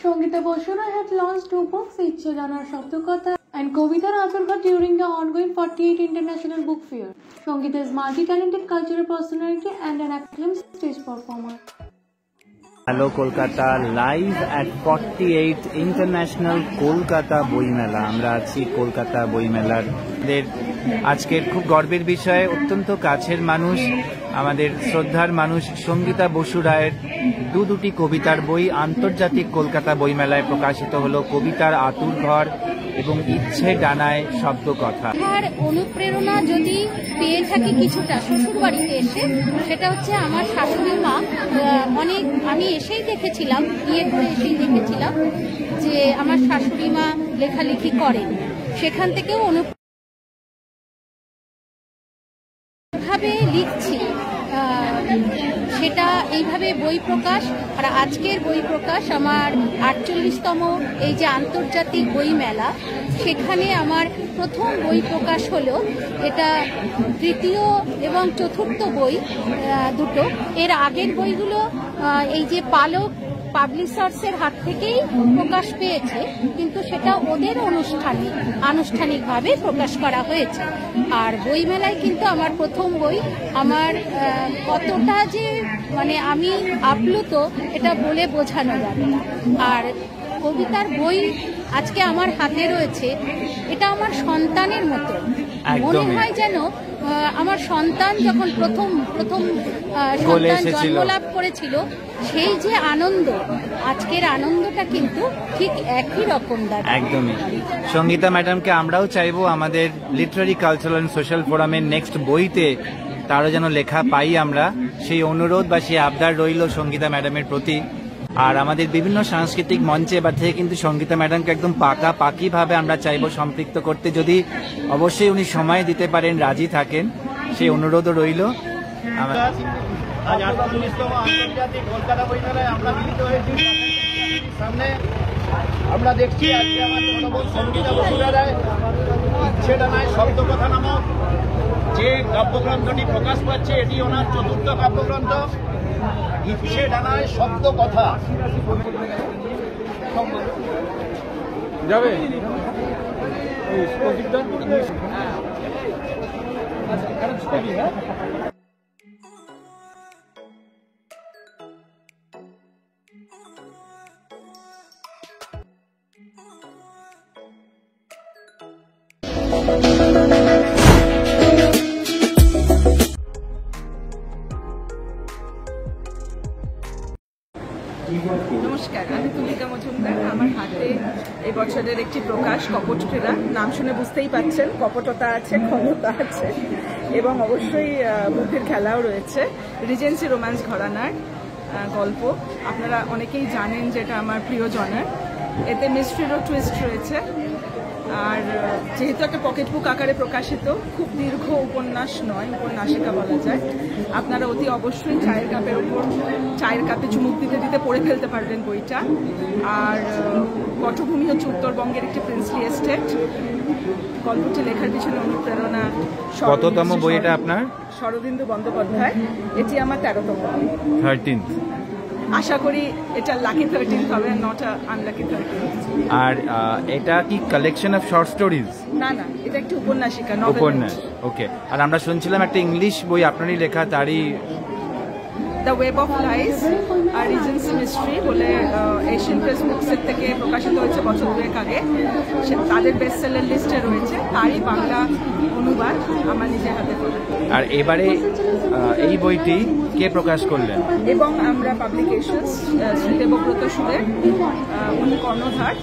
Sangeeta Bosura had launched 2 books, Icche Ranar Shabdokatha and Kavita Aturghat during the ongoing 48th International Book Fair. Sangeeta is a multi-talented cultural personality and an acclaimed stage performer. Hello Kolkata, live at 48th International Kolkata বই মেলা। আমরা আছি কলকাতা বই মেলার আজকের খুব গর্বের বিষয়, অত্যন্ত কাছের মানুষ, আমাদের শ্রদ্ধার মানুষ সঙ্গীতা বসু রায়ের দুটি কবিতার বই আন্তর্জাতিক কলকাতা বই মেলায় প্রকাশিত হলো। কবিতার আতুর ঘর এবং ইচ্ছে ডানায় শব্দ কথা। অনুপ্রেরণা যদি পেয়ে থাকি কিছুটা শ্বশুর বাড়িতে এসে, সেটা হচ্ছে আমার শাশুড়ি মা আমি এসেই দেখেছিলাম, বিয়ে করে এসেই দেখেছিলাম যে আমার শাশুড়ি মা লেখালেখি করেন, সেখান থেকেও ভাবে লিখছি, সেটা এইভাবে বই প্রকাশ। আর আজকের বই প্রকাশ আমার 48তম এই যে আন্তর্জাতিক বই মেলা, সেখানে আমার প্রথম বই প্রকাশ হলো। এটা তৃতীয় এবং চতুর্থ বই দুটো। এর আগের বইগুলো এই যে পালক পাবলিশার্সের হাত থেকেই প্রকাশ পেয়েছে, কিন্তু সেটা ওদের আনুষ্ঠানিকভাবে প্রকাশ করা হয়েছে। আর বইমেলায় কিন্তু আমার প্রথম বই, আমার কতটা যে আমি আপ্লুত এটা বলে বোঝানো যাবে না। আর কবিতার বই আজকে আমার হাতে রয়েছে, এটা আমার সন্তানের মতো মনে হয়, যেন আমার সন্তান যখন প্রথম সন্তান জন্মলাভ করেছিল, সেই যে আনন্দ, আজকের আনন্দটা কিন্তু ঠিক একই রকম। একদমই সঙ্গীতা ম্যাডামকে আমরাও চাইবো আমাদের লিটারারি কালচারাল এন্ড সোশ্যাল ফোরামের নেক্সট বইতে তারও যেন লেখা পাই আমরা, সেই অনুরোধ বা সেই আবদার রইল সঙ্গীতা ম্যাডামের প্রতি। আর আমাদের বিভিন্ন সাংস্কৃতিক মঞ্চে এবার থেকে কিন্তু সঙ্গীতা ম্যাডামকে একদম পাকিভাবে আমরা চাইবো সম্পৃক্ত করতে, যদি অবশ্যই উনি সময় দিতে পারেন, রাজি থাকেন, সেই অনুরোধও রইল। আজ 48তম আন্তর্জাতিক কলকাতা বই মেলায় আমরা মিলিত হয়েছি। সামনে আমরা দেখছি আজকে আমার জনবল সঙ্গীতা বসু রায় ইচ্ছে ডানায় শব্দ কথা নামক যে কাব্যগ্রন্থটি প্রকাশ পাচ্ছে, এটি ওনার চতুর্থ কাব্যগ্রন্থ ইচ্ছে ডানায় শব্দ কথা। যাবে নমস্কার, আমি তুলিকা মজুমদার। আমার হাতে এই বছরের একটি প্রকাশ কপট ফেরা। নাম শুনে বুঝতেই পাচ্ছেন, কপটতা আছে, ক্ষমতা আছে এবং অবশ্যই বুদ্ধির খেলাও রয়েছে। রিজেন্সি রোম্যান্স ঘরানার গল্প, আপনারা অনেকেই জানেন যে এটা আমার প্রিয় জনার। এতে মিস্ট্রিরও টুইস্ট রয়েছে। আর যেহেতু একটা পকেট বুক আকারে প্রকাশিত, খুব দীর্ঘ উপন্যাস নয়, উপন্যাসিকা বলা যায়, আপনারা অতি অবশ্যই চায়ের কাপে চুমুক দিতে দিতে পড়ে ফেলতে পারবেন বইটা। আর পটভূমি হচ্ছে উত্তরবঙ্গের একটি প্রিন্সলি এস্টেট। গল্পটি লেখার পিছনে অনুপ্রেরণা কততম বই এটা আপনার? শরদিন্দু বন্দ্যোপাধ্যায়। এটি আমার 13তম বই। 13th। আশা করি এটা লাকি 13th হবে, নট আনলাকি 13th। আর এটা কি কালেকশন অফ শর্ট স্টোরিজ? না, এটা একটি উপন্যাসিকা, উপন্যাস। ওকে। আর আমরা শুনছিলাম একটা ইংলিশ বই আপনারই লেখা, তারই দ্য ওয়েব অফ লাইস আর রিজেন্সি মিস্ট্রি বলে এশিয়ান প্রেস বুকসের থেকে প্রকাশিত হয়েছে বছর 2 আগে। তাদের বেস্ট সেলার লিস্টে রয়েছে, তারই বাংলা অনুবাদ আমার নিজের হাতে করা। আর এবারে এই বইটি কে প্রকাশ করলেন? এবং আমরা পাবলিকেশনস শ্রী দেবব্রত সুরের, উনি কর্ণধার,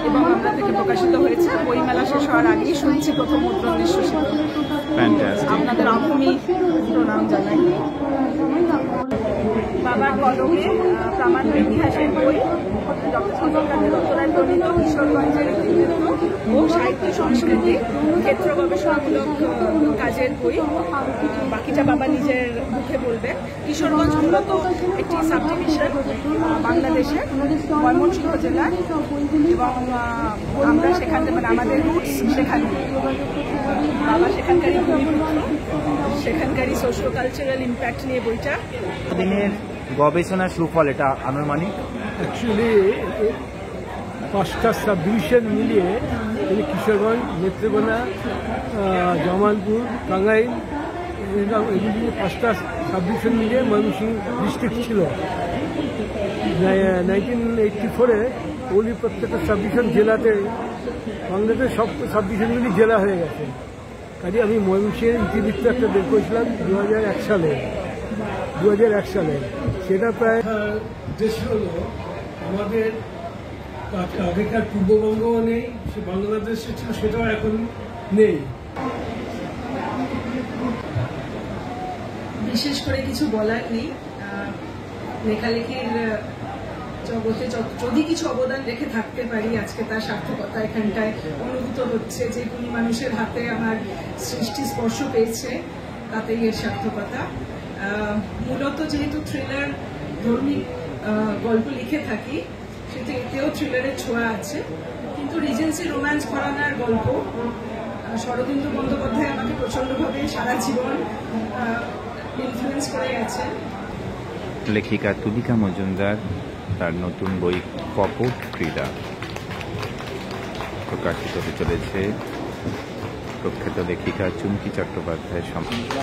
এবং আমরা থেকে প্রকাশিত হয়েছে। বইমেলা শেষ হওয়ার আগেই শুনছি প্রথম মুদ্রণ নিঃশ্বসিত। আপনাদের আহমি প্রণাম জানাই। বাবার কলমে প্রামাণ্য ইতিহাসের বই, ডক্টর প্রণীত কিশোরগঞ্জের ইতিবৃত্ত ও সাহিত্য সংস্কৃতি ক্ষেত্র গবেষণামূলক কাজের বই। বাকিটা বাবা নিজের মুখে বলবে। কিশোরগঞ্জ মূলত একটি সাব ডিভিশন বাংলাদেশে, ময়মনসিংহ জেলার, এবং আমরা সেখানে আমাদের রুটস সেখানে। বাবা সেখানকারই ভূমিপুত্র, সেখানকারই সোশ্যাল কালচারাল ইম্প্যাক্ট নিয়ে বইটা। দিনের গবেষণার সুফল এটা আনুমানিক? অ্যাকচুয়ালি 5টা সাব ডিভিশন মিলিয়ে কিশোরগঞ্জ, নেত্রকোনা, জামালপুর, টাঙ্গাইল, এগুলি 5টা সাব ডিভিশন মিলিয়ে ময়মনসিংহ ডিস্ট্রিক্ট ছিল। 1984-এ ওগুলি প্রত্যেকটা সাব ডিভিশন জেলাতে, বাংলাদেশের সব সাব ডিভিশনগুলি জেলা হয়ে গেছে। কাজে আমি ময়মনসিংহের ইতিবৃত্ত একটা বের করেছিলাম 2001 সালে। সেটা প্রায় উদ্দেশ্য হলো আমাদের আগেকার পূর্ববঙ্গও নেই, সে বাংলাদেশে ছিল, সেটাও এখন নেই। বিশেষ করে কিছু বলার নেই। লেখালেখির জগতে যদি কিছু অবদান রেখে থাকতে পারি, আজকে তার সার্থকতা এখানটায় অনুভূত হচ্ছে। যেগুলি মানুষের হাতে আমার সৃষ্টি স্পর্শ পেয়েছে, তাতেই এর সার্থকতা। মূলত যেহেতু থ্রিলার ধর্মী গল্প লিখে থাকি, সেটা এতেও থ্রিলারের ছোঁয়া আছে, কিন্তু রিজেন্সি রোম্যান্স ঘরানার গল্প। শরদিন্দু বন্দ্যোপাধ্যায় আমাকে প্রচন্ডভাবে সারা জীবন ইনফ্লুয়েন্স করে গেছেন। লেখিকা তুলিকা মজুমদার তার নতুন বই কপট ক্রীড়া প্রকাশিত হতে চলেছে প্রখ্যাত লেখিকা চুমকি চট্টোপাধ্যায়ের সম্পর্কে।